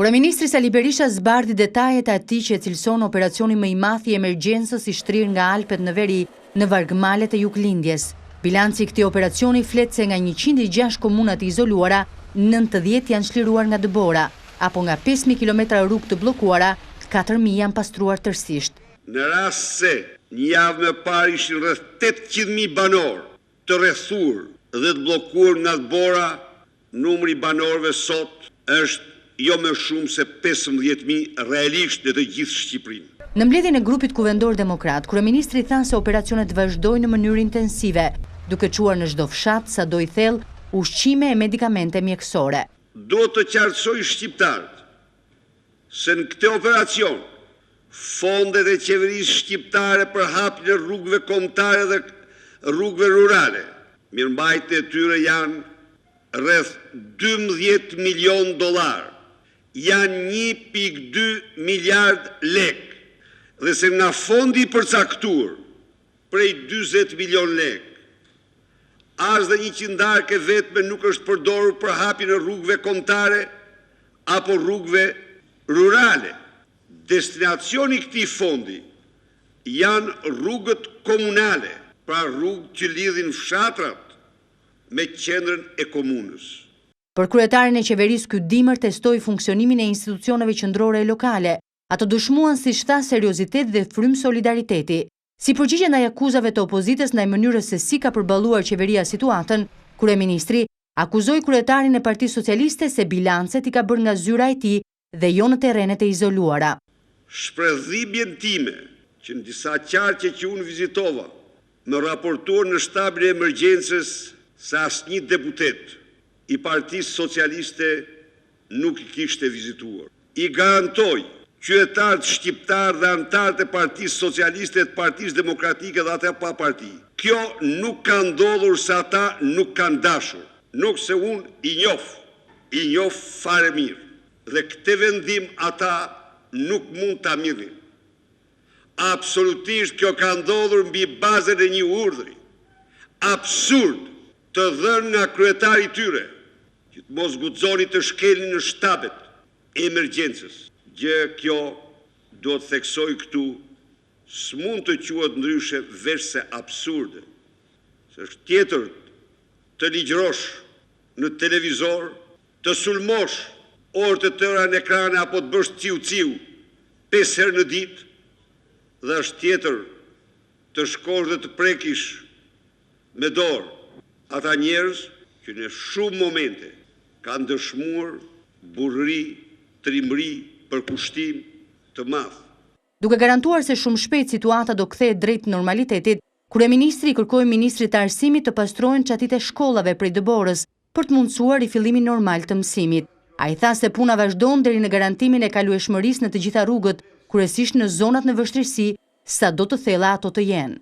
Kryeministri Sali Berisha zbardhi detajet e atij që cilëson operacioni më i madh i emergjencës i shtrirë nga Alpet në veri në vargmalet e Juglindjes. Bilanci i këtij operacioni flet se nga 106 komunat e izoluara, 90 janë çliruar nga dëbora, apo nga 5.000 kilometra rrugë të bllokuara, 4.000 janë pastruar tërësisht. Në rast se një javë më parë ishin rreth 800.000 banor të rrethur dhe të bllokuar nga dëbora, numri i banorëve sot është jo më shumë se 15.000 realisht në të gjithë Shqipërinë. Në mbledhjen e grupit kuvendor demokrat, kryeministri tha se operacionet vazhdojnë në mënyrë intensive, duke çuar në çdo fshat sado i thellë ushqime e medikamente mjekësore. Duhet të qartësoj shqiptarët se në këtë operacion fondet e qeverisë shqiptare për hapjen e rrugëve kombëtare dhe rrugëve rurale, mirëmbajtjet e tyre janë rreth $12 milion, janë 1.2 miliard lek, dhe se nga fondi përcaktuar prej 40 milion lek, as dhe një qindarke vetme nuk është përdorur për hapjen e rrugëve kombëtare apo rrugëve rurale. Destinacioni i këtij fondi janë rrugët komunale, pra rrugë që lidhin fshatrat me qendrën e komunës. Për kryetarin e qeverisë, ky dimër testoi funksionimin e institucioneve qendrore e lokale. Ato dëshmuan si shtas seriozitet dhe frym solidariteti. Si përgjigje ndaj akuzave të opozitës ndaj mënyrës se si ka përballuar qeveria situatën, kryeministri akuzoi kryetarin e Partisë Socialiste se bilancet i ka bërë nga zyra e tij dhe jo në terrenet e izoluara. Shpredhimjen time që në disa qarqe që unë vizitova më raportuar në shtabin e emergjencës se asnjë deputet i Partisë Socialiste nuk i kishte vizituar. I garantoj qytetarët shqiptar dhe anëtarët e Partisë Socialiste, të Partisë Demokratike dhe ata pa parti. Kjo nuk ka ndodhur se ata nuk kanë dashur, nuk se unë i njoh fare mirë. Dhe këtë vendim ata nuk mund ta mirënin. Absolutisht kjo ka ndodhur mbi bazën e një urdhri absurd të dhënë nga kryetari i tyre, që të mos guxoni të shkelnin në shtabet e emergjencës. Gjë kjo do të theksoj këtu, s'mund të quhet ndryshe veç se absurde. Se është tjetër të ligjërosh në televizor, të sulmosh orë të tëra në ekrane apo të bësh ciu-ciu 5 herë në ditë, dhe është tjetër të shkosh dhe të prekish me dorë ata njerëz që në shumë momente kanë dëshmuar burri, trimëri, përkushtim të madh. Duke garantuar se shumë shpejt situata do kthehet drejt normalitetit, kryeministri kërkoi ministrit të arsimit të pastrojnë çatit e shkollave prej dëborës për të mundësuar rifillimin normal të mësimit. Ai tha se puna vazhdon deri në garantimin e kalueshmërisë në të gjitha rrugët, kryesisht në zonat në vështirësi, sado të thella ato të jenë.